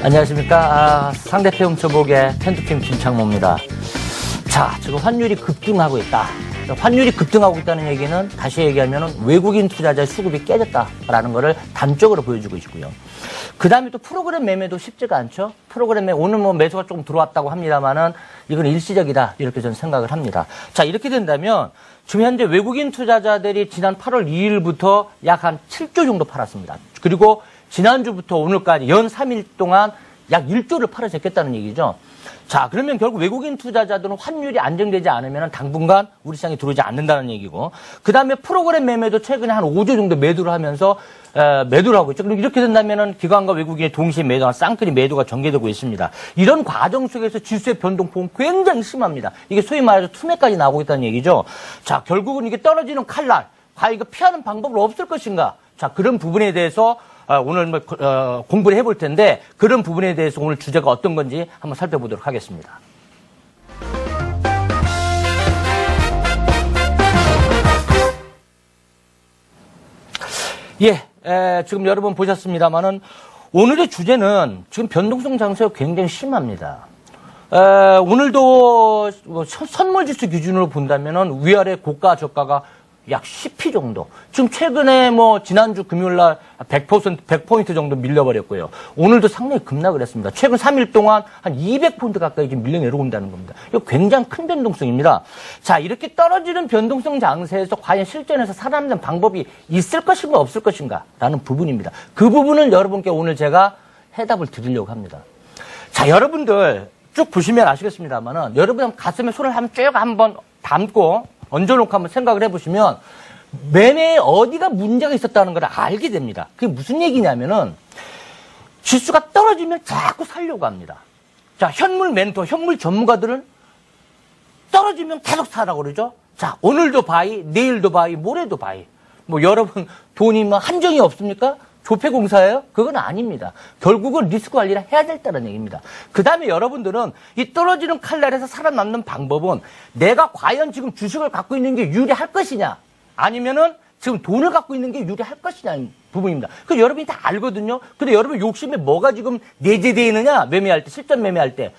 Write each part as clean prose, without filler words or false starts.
안녕하십니까. 상대평 저복의 텐트팀 김창모입니다. 자, 지금 환율이 급등하고 있다. 환율이 급등하고 있다는 얘기는 다시 얘기하면 외국인 투자자의 수급이 깨졌다라는 것을 단적으로 보여주고 있고요. 그 다음에 또 프로그램 매매도 쉽지가 않죠. 프로그램 매매, 오늘 뭐 매수가 조금 들어왔다고 합니다만은 이건 일시적이다. 이렇게 저는 생각을 합니다. 자, 이렇게 된다면 지금 현재 외국인 투자자들이 지난 8월 2일부터 약 한 7조 정도 팔았습니다. 그리고 지난주부터 오늘까지 연 3일 동안 약 1조를 팔아제꼈다는 얘기죠. 자, 그러면 결국 외국인 투자자들은 환율이 안정되지 않으면 당분간 우리 시장에 들어오지 않는다는 얘기고, 그 다음에 프로그램 매매도 최근에 한 5조 정도 매도를 하면서 매도를 하고 있죠. 그럼 이렇게 된다면 기관과 외국인의 동시에 매도한 쌍끌이 매도가 전개되고 있습니다. 이런 과정 속에서 지수의 변동폭은 굉장히 심합니다. 이게 소위 말해서 투매까지 나오고 있다는 얘기죠. 자, 결국은 이게 떨어지는 칼날, 과연 이거 피하는 방법은 없을 것인가? 자, 그런 부분에 대해서 오늘 공부를 해볼 텐데, 그런 부분에 대해서 오늘 주제가 어떤 건지 한번 살펴보도록 하겠습니다. 지금 여러분 보셨습니다만은 오늘의 주제는 지금 변동성 장세가 굉장히 심합니다. 오늘도 선물지수 기준으로 본다면은 위아래 고가 저가가 약 10p 정도. 지금 최근에 지난주 금요일날 100포인트 정도 밀려버렸고요. 오늘도 상당히 급락을 했습니다. 최근 3일 동안 한 200포인트 가까이 지금 밀려 내려온다는 겁니다. 이거 굉장히 큰 변동성입니다. 자, 이렇게 떨어지는 변동성 장세에서 과연 실전에서 살아남는 방법이 있을 것인가 없을 것인가 라는 부분입니다. 그 부분을 여러분께 오늘 제가 해답을 드리려고 합니다. 자, 여러분들 쭉 보시면 아시겠습니다만은 여러분 가슴에 손을 한번 담고 얹어놓고 한번 생각을 해보시면 매매에 어디가 문제가 있었다는 걸 알게 됩니다. 그게 무슨 얘기냐면은 지수가 떨어지면 자꾸 살려고 합니다. 자, 현물 멘토, 현물 전문가들은 떨어지면 계속 사라고 그러죠. 자, 오늘도 바이, 내일도 바이, 모레도 바이. 여러분 돈이 한정이 없습니까? 조폐공사예요? 그건 아닙니다. 결국은 리스크 관리를 해야 된다는 얘기입니다. 그 다음에 여러분들은 이 떨어지는 칼날에서 살아남는 방법은 내가 과연 지금 주식을 갖고 있는 게 유리할 것이냐, 아니면은 지금 돈을 갖고 있는 게 유리할 것이냐는 부분입니다. 그 여러분이 다 알거든요. 근데 여러분 욕심에 뭐가 지금 내재되어 있느냐, 매매할 때, 실전 매매할 때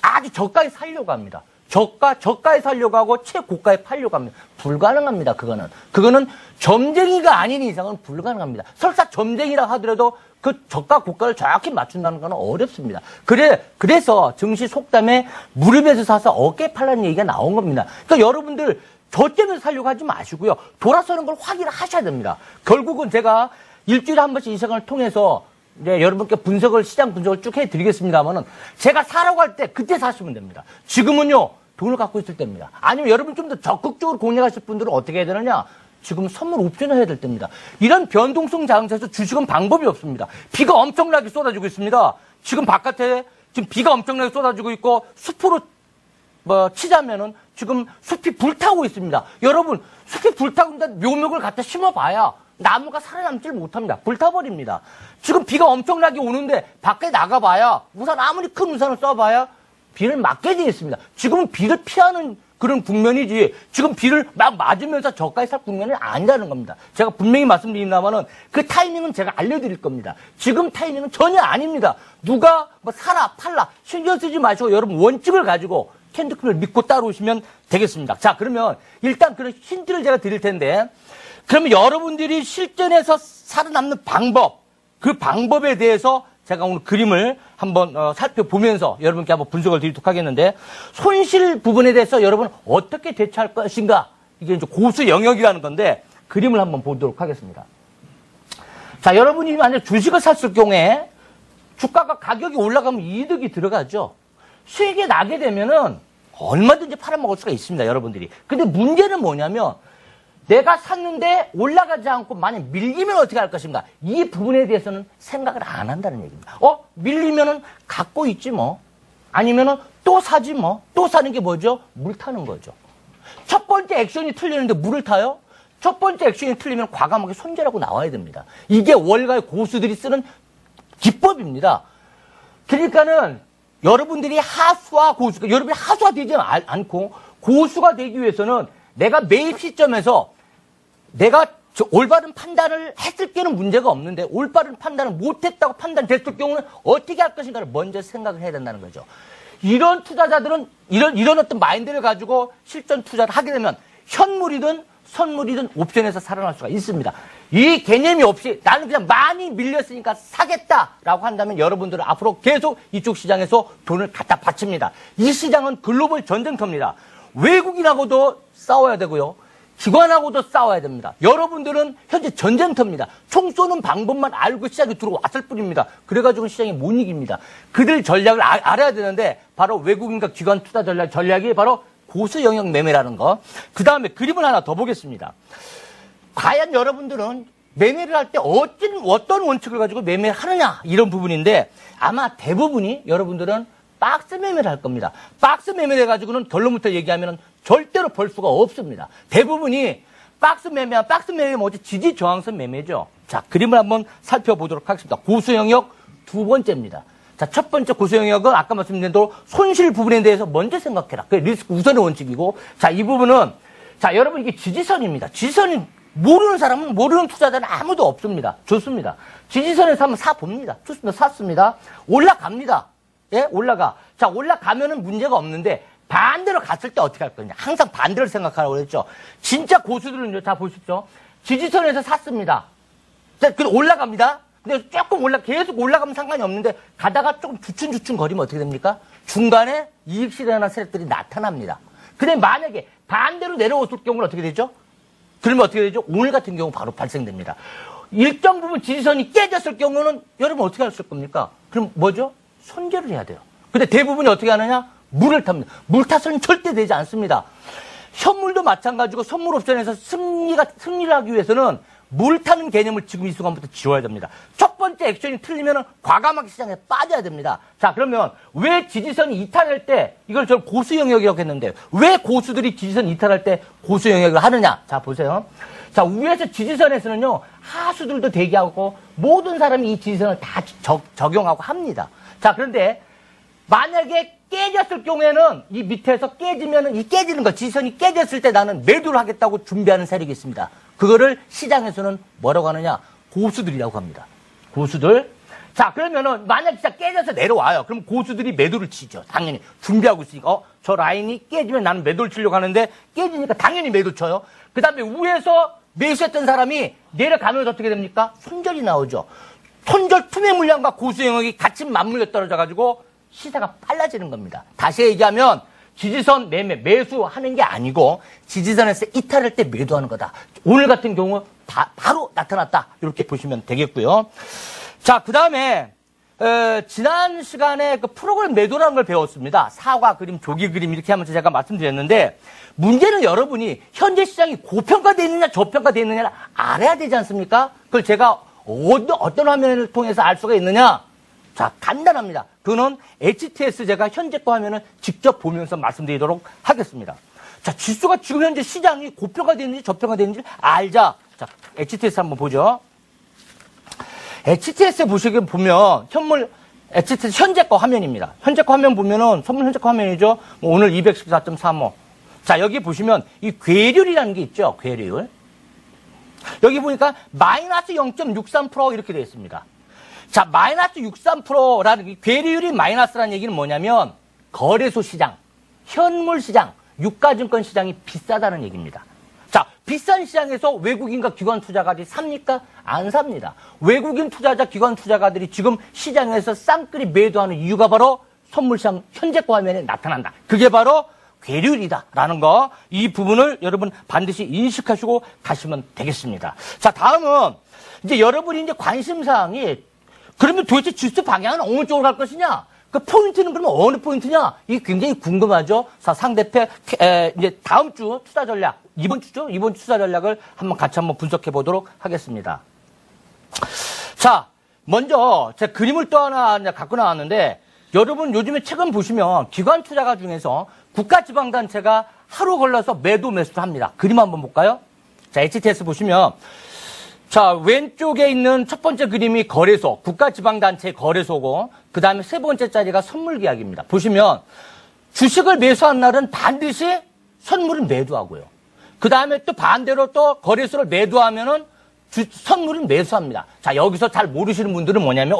아주 저가에 살려고 합니다. 저가에 살려고 하고 최고가에 팔려고 합니다. 불가능합니다. 그거는 점쟁이가 아닌 이상은 불가능합니다. 설사 점쟁이라 하더라도 그 저가 고가를 정확히 맞춘다는 건 어렵습니다. 그래서 증시 속담에 무릎에서 사서 어깨에 팔라는 얘기가 나온 겁니다. 그러니까 여러분들 저점에서 살려고 하지 마시고요. 돌아서는 걸 확인을 하셔야 됩니다. 결국은 제가 일주일에 한 번씩 이 시간을 통해서 여러분께 시장 분석을 쭉 해드리겠습니다만은 제가 사라고 할 때 그때 사시면 됩니다. 지금은요, 돈을 갖고 있을 때입니다. 아니면 여러분 좀 더 적극적으로 공략하실 분들은 어떻게 해야 되느냐? 지금 선물 옵션을 해야 될 때입니다. 이런 변동성 장세에서 주식은 방법이 없습니다. 비가 엄청나게 쏟아지고 있습니다. 지금 바깥에 지금 비가 엄청나게 쏟아지고 있고 숲으로 치자면은 지금 숲이 불타고 있습니다. 여러분, 숲이 불타고 있는데 묘목을 갖다 심어봐야 나무가 살아남질 못합니다. 불타버립니다. 지금 비가 엄청나게 오는데 밖에 나가봐야 아무리 큰 우산을 써봐야 비를 맞게 되어 있습니다. 지금은 비를 피하는 그런 국면이지 지금 비를 막 맞으면서 저가에 살 국면은 아니라는 겁니다. 제가 분명히 말씀드립니다만은 그 타이밍은 제가 알려드릴 겁니다. 지금 타이밍은 전혀 아닙니다. 누가 사라 팔라 신경 쓰지 마시고 여러분 원칙을 가지고 캔드클을 믿고 따라오시면 되겠습니다. 자, 그러면 일단 그런 힌트를 제가 드릴 텐데, 그러면 여러분들이 실전에서 살아남는 방법, 그 방법에 대해서 제가 오늘 그림을 한번 살펴보면서 여러분께 한번 분석을 드리도록 하겠는데, 손실 부분에 대해서 여러분 어떻게 대처할 것인가, 이게 이제 고수 영역이라는 건데 그림을 한번 보도록 하겠습니다. 자, 여러분이 만약 주식을 샀을 경우에 주가가 가격이 올라가면 이득이 들어가죠. 수익이 나게 되면은 얼마든지 팔아먹을 수가 있습니다, 여러분들이. 근데 문제는 뭐냐면 내가 샀는데 올라가지 않고 만약 밀리면 어떻게 할 것인가, 이 부분에 대해서는 생각을 안 한다는 얘기입니다. 밀리면은 갖고 있지 아니면은 또 사지 또 사는 게 뭐죠? 물 타는 거죠. 첫 번째 액션이 틀리는데 물을 타요? 첫 번째 액션이 틀리면 과감하게 손절하고 나와야 됩니다. 이게 월가의 고수들이 쓰는 기법입니다. 그러니까는 여러분들이 여러분이 하수가 되지 않고 고수가 되기 위해서는 내가 매입 시점에서 내가 올바른 판단을 했을 때는 문제가 없는데 올바른 판단을 못했다고 판단됐을 경우는 어떻게 할 것인가를 먼저 생각을 해야 된다는 거죠. 이런 투자자들은 이런 어떤 마인드를 가지고 실전 투자를 하게 되면 현물이든 선물이든 옵션에서 살아날 수가 있습니다. 이 개념이 없이 나는 그냥 많이 밀렸으니까 사겠다라고 한다면 여러분들은 앞으로 계속 이쪽 시장에서 돈을 갖다 바칩니다. 이 시장은 글로벌 전쟁터입니다. 외국인하고도 싸워야 되고요. 기관하고도 싸워야 됩니다. 여러분들은 현재 전쟁터입니다. 총 쏘는 방법만 알고 시장에 들어왔을 뿐입니다. 그래가지고 시장이 못 이깁니다. 그들 전략을 알아야 되는데 바로 외국인과 기관 투자 전략이 바로 고수 영역 매매라는 거. 그 다음에 그림을 하나 더 보겠습니다. 과연 여러분들은 매매를 할 때 어떤 원칙을 가지고 매매를 하느냐 이런 부분인데 아마 대부분이 여러분들은 박스 매매를 할 겁니다. 박스 매매를 해가지고는 결론부터 얘기하면 절대로 벌 수가 없습니다. 대부분이 박스 매매면 뭐지? 지지 저항선 매매죠. 자, 그림을 한번 살펴보도록 하겠습니다. 고수 영역 두 번째입니다. 자, 첫 번째 고수 영역은 아까 말씀드린 대로 손실 부분에 대해서 먼저 생각해라. 그게 리스크 우선의 원칙이고, 자, 이 부분은 자, 여러분 이게 지지선입니다. 지지선이 모르는 사람은 모르는 투자자는 아무도 없습니다. 좋습니다. 지지선에서 한번 사 봅니다. 좋습니다. 샀습니다. 올라갑니다. 예, 올라가. 자, 올라가면은 문제가 없는데 반대로 갔을 때 어떻게 할 거냐. 항상 반대로 생각하라고 그랬죠. 진짜 고수들은요, 자, 보십시오. 지지선에서 샀습니다. 자, 그럼 올라갑니다. 근데 조금 계속 올라가면 상관이 없는데 가다가 조금 주춤주춤 거리면 어떻게 됩니까? 중간에 이익 실현하는 세력들이 나타납니다. 근데 만약에 반대로 내려왔을 경우는 어떻게 되죠? 그러면 어떻게 되죠? 오늘 같은 경우 바로 발생됩니다. 일정 부분 지지선이 깨졌을 경우는 여러분 어떻게 하실 겁니까? 그럼 뭐죠? 손절을 해야 돼요. 근데 대부분이 어떻게 하느냐? 물을 탑니다. 물 탓은 절대 되지 않습니다. 현물도 마찬가지고 선물 옵션에서 승리를 하기 위해서는 물 타는 개념을 지금 이 순간부터 지워야 됩니다. 첫 번째 액션이 틀리면 과감하게 시장에 빠져야 됩니다. 자, 그러면 왜 지지선이 이탈할 때 이걸 저 고수 영역이라고 했는데 왜 고수들이 지지선 이탈할 때 고수 영역을 하느냐? 자, 보세요. 자, 위에서 지지선에서는요, 하수들도 대기하고 모든 사람이 이 지지선을 다 적용하고 합니다. 자, 그런데 만약에 깨졌을 경우에는 이 밑에서 깨지면은 이 깨지는 거, 지지선이 깨졌을 때 나는 매도를 하겠다고 준비하는 세력이 있습니다. 그거를 시장에서는 뭐라고 하느냐? 고수들이라고 합니다. 고수들. 자, 그러면은 만약 진짜 깨져서 내려와요. 그럼 고수들이 매도를 치죠. 당연히. 준비하고 있으니까. 저 라인이 깨지면 나는 매도를 치려고 하는데 깨지니까 당연히 매도 쳐요. 그 다음에 위에서 매수했던 사람이 내려가면서 어떻게 됩니까? 손절이 나오죠. 손절 투매 물량과 고수 영역이 같이 맞물려 떨어져가지고 시세가 빨라지는 겁니다. 다시 얘기하면 지지선 매수하는 게 아니고 지지선에서 이탈할 때 매도하는 거다. 오늘 같은 경우 바로 나타났다. 이렇게 보시면 되겠고요. 자, 그 다음에 지난 시간에 그 프로그램 매도라는 걸 배웠습니다. 사과 그림, 조기 그림 이렇게 하면서 제가 말씀드렸는데 문제는 여러분이 현재 시장이 고평가되어 있느냐 저평가되어 있느냐를 알아야 되지 않습니까? 그걸 제가 어떤 화면을 통해서 알 수가 있느냐? 자, 간단합니다. 그거는 HTS 제가 현재 거 화면을 직접 보면서 말씀드리도록 하겠습니다. 자, 지수가 지금 현재 시장이 고평가되어 있는지 저평가되어 있는지 알자. 자, HTS 한번 보죠. HTS 보면 현물 HTS 현재 거 화면입니다. 현재 거 화면 보면은 선물 현재 거 화면이죠. 오늘 214.35. 자, 여기 보시면 이 괴률이라는 게 있죠. 괴률. 여기 보니까 마이너스 0.63% 이렇게 되어 있습니다. 자, 마이너스 63%라는 괴리율이 마이너스라는 얘기는 뭐냐면 거래소 시장, 현물 시장, 유가증권 시장이 비싸다는 얘기입니다. 자, 비싼 시장에서 외국인과 기관 투자가들이 삽니까? 안 삽니다. 외국인 투자자, 기관 투자가들이 지금 시장에서 쌍끌이 매도하는 이유가 바로 선물시장 현재가 화면에 나타난다. 그게 바로 괴리율이다라는 거, 이 부분을 여러분 반드시 인식하시고 가시면 되겠습니다. 자, 다음은 이제 여러분이 이제 관심사항이 그러면 도대체 지수 방향은 어느 쪽으로 갈 것이냐? 그 포인트는 그러면 어느 포인트냐? 이게 굉장히 궁금하죠? 자, 상대편, 이제 다음 주 투자 전략, 이번 주 투자 전략을 같이 한번 분석해 보도록 하겠습니다. 자, 먼저 제가 그림을 또 하나 갖고 나왔는데, 여러분 요즘에 최근 보시면 기관 투자가 중에서 국가지방단체가 하루 걸러서 매수를 합니다. 그림 한번 볼까요? 자, HTS 보시면, 자, 왼쪽에 있는 첫 번째 그림이 거래소, 국가지방단체 거래소고, 그 다음에 세 번째 자리가 선물계약입니다. 보시면, 주식을 매수한 날은 반드시 선물을 매도하고요. 그 다음에 또 반대로 또 거래소를 매도하면은 선물을 매수합니다. 자, 여기서 잘 모르시는 분들은 뭐냐면,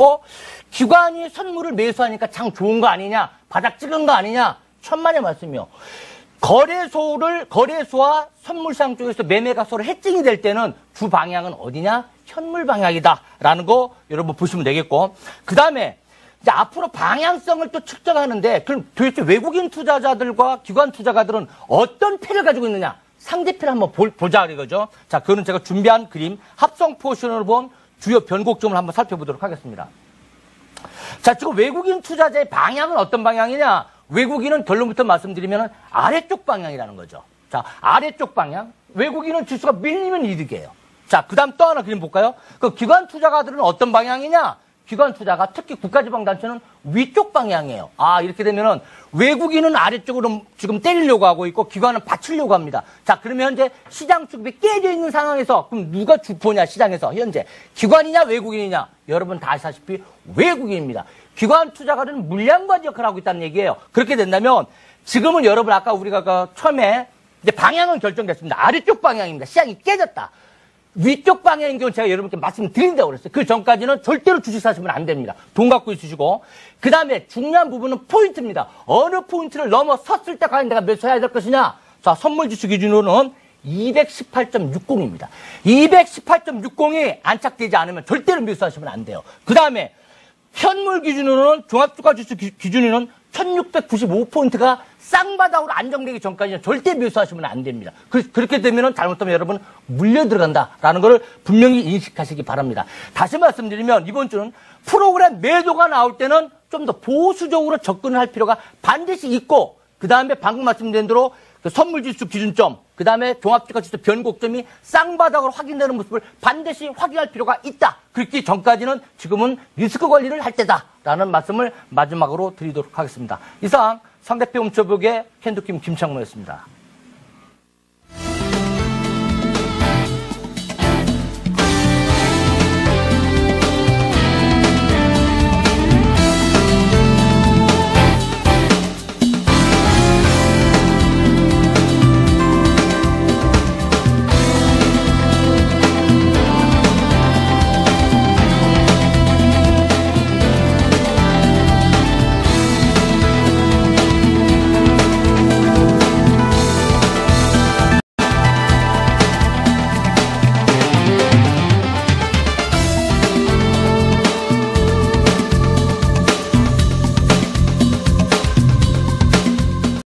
기관이 선물을 매수하니까 참 좋은 거 아니냐? 바닥 찍은 거 아니냐? 천만의 말씀이요. 거래소와 선물시장 쪽에서 매매가 서로 해칭이 될 때는 주 방향은 어디냐? 현물 방향이다라는 거 여러분 보시면 되겠고. 그 다음에 이제 앞으로 방향성을 또 측정하는데, 그럼 도대체 외국인 투자자들과 기관 투자가들은 어떤 패를 가지고 있느냐? 상대패를 한번 보자 이거죠. 자, 그거는 제가 준비한 그림, 합성 포션을 본 주요 변곡점을 한번 살펴보도록 하겠습니다. 자, 지금 외국인 투자자의 방향은 어떤 방향이냐? 외국인은 결론부터 말씀드리면 아래쪽 방향이라는 거죠. 자, 아래쪽 방향. 외국인은 지수가 밀리면 이득이에요. 자, 그 다음 또 하나 그림 볼까요? 그 기관 투자가들은 어떤 방향이냐? 기관 투자가, 특히 국가지방단체는 위쪽 방향이에요. 아, 이렇게 되면은 외국인은 아래쪽으로 지금 때리려고 하고 있고 기관은 받치려고 합니다. 자, 그러면 현재 시장 수급이 깨져 있는 상황에서 그럼 누가 주포냐, 시장에서 현재 기관이냐 외국인이냐? 여러분 다 아시다시피 외국인입니다. 기관 투자가들은 물량과지 역할을 하고 있다는 얘기예요. 그렇게 된다면 지금은 여러분 아까 우리가 처음에 이제 방향은 결정됐습니다. 아래쪽 방향입니다. 시장이 깨졌다. 위쪽 방향인 경우 제가 여러분께 말씀드린다고 그랬어요. 그 전까지는 절대로 주식 사시면 안 됩니다. 돈 갖고 있으시고. 그 다음에 중요한 부분은 포인트입니다. 어느 포인트를 넘어섰을 때 과연 내가 매수해야 될 것이냐. 자, 선물지수 기준으로는 218.60입니다. 218.60이 안착되지 않으면 절대로 매수하시면 안 돼요. 그 다음에 현물 기준으로는 종합주가지수 기준으로는 1695포인트가 쌍바닥으로 안정되기 전까지는 절대 매수하시면 안 됩니다. 그렇게 되면 잘못하면 여러분 물려 들어간다라는 걸 분명히 인식하시기 바랍니다. 다시 말씀드리면 이번 주는 프로그램 매도가 나올 때는 좀 더 보수적으로 접근을 할 필요가 반드시 있고, 그 다음에 방금 말씀드린 대로 그 선물지수 기준점, 그 다음에 종합주가지수 변곡점이 쌍바닥으로 확인되는 모습을 반드시 확인할 필요가 있다. 그렇기 전까지는 지금은 리스크 관리를 할 때다라는 말씀을 마지막으로 드리도록 하겠습니다. 이상 상대표 훔쳐보기의 캔두킴 김창모였습니다.